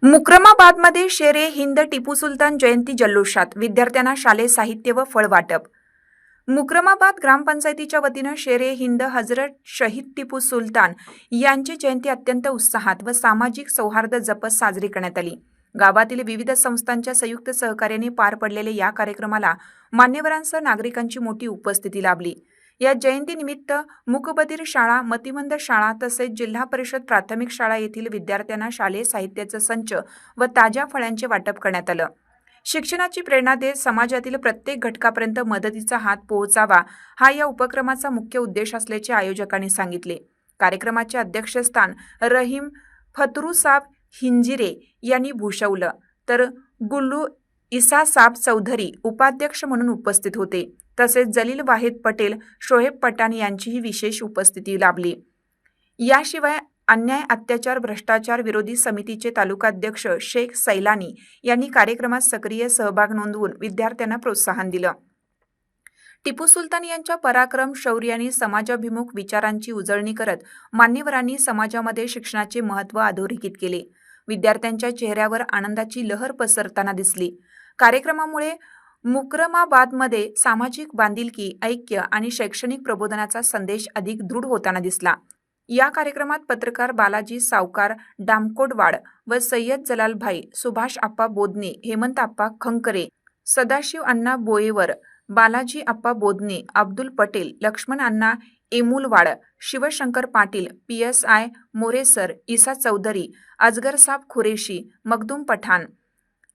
मुक्रमाबादमध्ये शेरे हिंद टिपू सुलतान जयंती जल्लोषात विद्यार्थ्यांना शालेय साहित्य व फळ वाटप। मुक्रमाबाद ग्रामपंचायतीच्या वतीनं शेरे हिंद हजरत शहीद टिपू सुलतान यांची जयंती अत्यंत उत्साहात व सामाजिक सौहार्द जपत साजरी करण्यात आली। गावातील विविध संस्थांच्या संयुक्त सहकार्याने पार पडलेल्या या कार्यक्रमाला मान्यवरांसह नागरिकांची मोठी उपस्थिती लाभली। या जयंतीनिमित्त मूकबधीर शाळा, मतिमंद शाळा तसेच जिल्हा परिषद प्राथमिक शाळा येथील विद्यार्थ्यांना शालेय साहित्याचा संच व ताज्या फळांचे वाटप करण्यात आलं। शिक्षणाची प्रेरणा देत समाजातील प्रत्येक घटकापर्यंत मदतीचा हात पोहोचावा हा या उपक्रमाचा मुख्य उद्देश असल्याचे आयोजकांनी सांगितले। कार्यक्रमाचे अध्यक्षस्थान रहीम फतरुसाब हिंजिरे यांनी भूषवलं, तर गुल्लू इसासाब चौधरी उपाध्यक्ष म्हणून उपस्थित होते। तसेच जलील वाहिद पटेल, शोहेब पठाण यांचीही विशेष उपस्थिती लाभली। याशिवाय अन्याय, अत्याचार, भ्रष्टाचार विरोधी समितीचे तालुकाध्यक्ष शेख सैलानी यांनी कार्यक्रमात सक्रिय सहभाग नोंदवून विद्यार्थ्यांना प्रोत्साहन दिलं। टिपू सुलतान यांच्या पराक्रम, शौर्य आणि समाजाभिमुख विचारांची उजळणी करत मान्यवरांनी समाजामध्ये शिक्षणाचे महत्त्व अधोरेखित केले। विद्यार्थ्यांच्या चेहऱ्यावर आनंदाची लहर पसरताना दिसली। कार्यक्रमामुळे मुक्रमाबादमध्ये सामाजिक बांधिलकी, ऐक्य आणि शैक्षणिक प्रबोधनाचा संदेश अधिक दृढ होताना दिसला। या कार्यक्रमात पत्रकार बालाजी सावकार डामकोडवाड व सय्यद जलालभाई, सुभाष आप्पा बोदने, हेमंत आप्पा खंकरे, सदाशिव अण्णा बोयेवर, बालाजी आप्पा बोदने, अब्दुल पटेल, लक्ष्मण अण्णा एमुलवाड, शिवशंकर पाटील, PSI मोरेसर, ईसा चौधरी, अजगरसाब खुरेशी, मखदूम पठाण,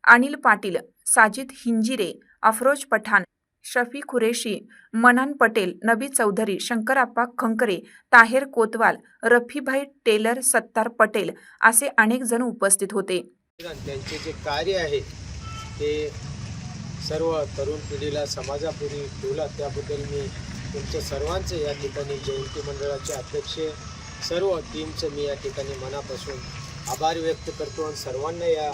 अनिल पाटील, साजिद हिंजिरे, अफरोज पठाण, शफी खुरेशी, मनान पटेल, नबी चौधरी, शंकरप्पा खंकरे, ताहेर कोतवाल, रफीभाई टेलर, सत्तार पटेल असे अनेक जण उपस्थित होते। त्यांचे जे कार्य आहे ते सर्व तरुण पिढीला समाजापुढे ठेवला, त्याबद्दल मी तुमच्या सर्वांचे या ठिकाणी जयंती मंडळाचे अध्यक्ष सर्व टीमचे मी या ठिकाणी मनापासून आभार व्यक्त करतो आणि सर्वांना या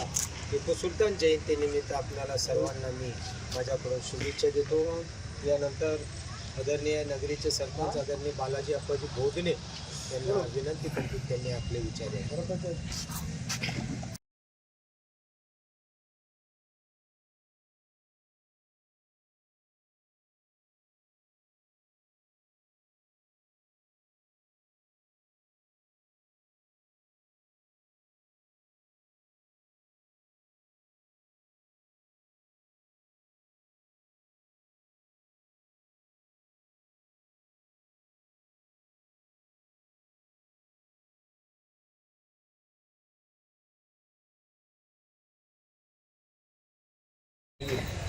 टिपू सुलतान जयंतीनिमित्त आपल्याला सर्वांना मी माझ्याकडून शुभेच्छा देतो। यानंतर आदरणीय नगरीचे सरपंच आदरणीय बालाजी अप्पाजी बोदने यांना विनंती करतो त्यांनी आपले विचार द्यावे।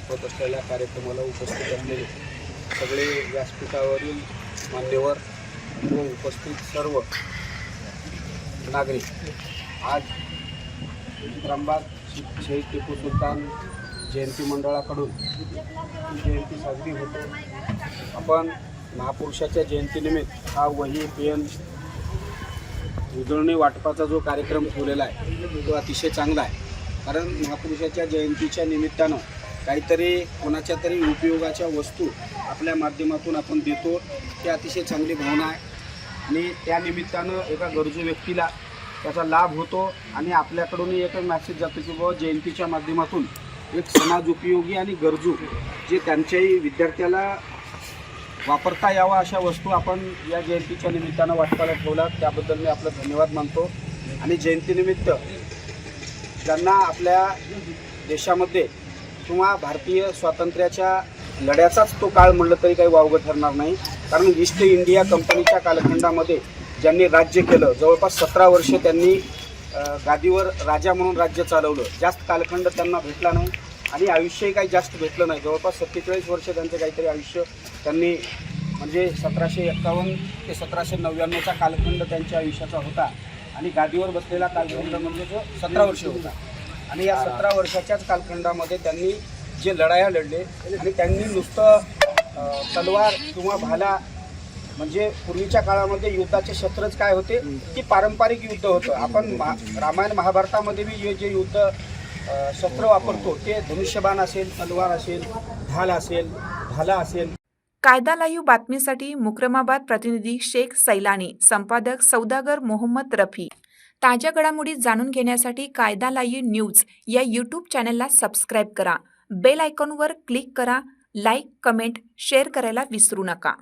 होत असलेल्या कार्यक्रमाला उपस्थित असलेले सगळे व्यासपीठावरील मान्यवर व उपस्थित सर्व नागरिक, आज मुक्रमाबाद शहीद टिपू सुलतान जयंती मंडळाकडून जयंती साजरी होते। आपण महापुरुषाच्या जयंतीनिमित्त हा वही पेन उजळणी वाटपाचा जो कार्यक्रम ठेवलेला आहे तो अतिशय चांगला आहे, कारण महापुरुषाच्या जयंतीच्या निमित्तानं काहीतरी कोणाच्या तरी उपयोगाच्या वस्तू आपल्या माध्यमातून आपण देतो, ते अतिशय चांगली भावना आहे आणि त्या निमित्तानं एका गरजू व्यक्तीला त्याचा लाभ होतो आणि आपल्याकडूनही एक मॅसेज जातो की बाबा जयंतीच्या माध्यमातून एक समाज उपयोगी आणि गरजू जे त्यांच्याही विद्यार्थ्याला वापरता यावा अशा वस्तू आपण या जयंतीच्या निमित्तानं वाटपाला ठेवला, त्याबद्दल मी आपलं धन्यवाद मानतो। आणि जयंतीनिमित्त ज्यांना आपल्या देशामध्ये किंवा भारतीय स्वातंत्र्याच्या लढ्याचाच तो काळ म्हणलं तरी काही वावगं ठरणार नाही, कारण ईस्ट इंडिया कंपनीच्या कालखंडामध्ये ज्यांनी राज्य केलं, जवळपास 17 वर्ष त्यांनी गादीवर राजा म्हणून राज्य चालवलं। जास्त कालखंड त्यांना भेटला नाही आणि आयुष्यही काही जास्त भेटलं नाही, जवळपास 47 वर्ष त्यांचं काहीतरी आयुष्य त्यांनी, म्हणजे 1751 ते 1799चा कालखंड त्यांच्या आयुष्याचा होता आणि गादीवर बसलेला कालखंड म्हणजे जो 17 वर्ष होता। आणि या 17 वर्षाच्याच कालखंडामध्ये त्यांनी जे लढाया लढले आणि त्यांनी नुसतं तलवार किंवा भाला, म्हणजे पूर्वीच्या काळामध्ये युद्धाचे शस्त्रच काय होते की पारंपरिक युद्ध होतं। आपण रामायण महाभारतामध्ये बी जे युद्ध शस्त्र वापरतो ते धनुष्यबाण असेल, तलवार असेल, ढाल असेल, भाला असेल। कायदा लाईव्ह बातमीसाठी मुक्रमाबाद प्रतिनिधी शेख सैलानी, संपादक सौदागर मोहम्मद रफी, ताज्या घडामोडी जाणून घेण्यासाठी कायदा लाईव्ह न्यूज या यूट्यूब चॅनलला सबस्क्राईब करा. बेल आयकॉनवर क्लिक करा. लाईक, कमेंट, शेअर करायला विसरू नका.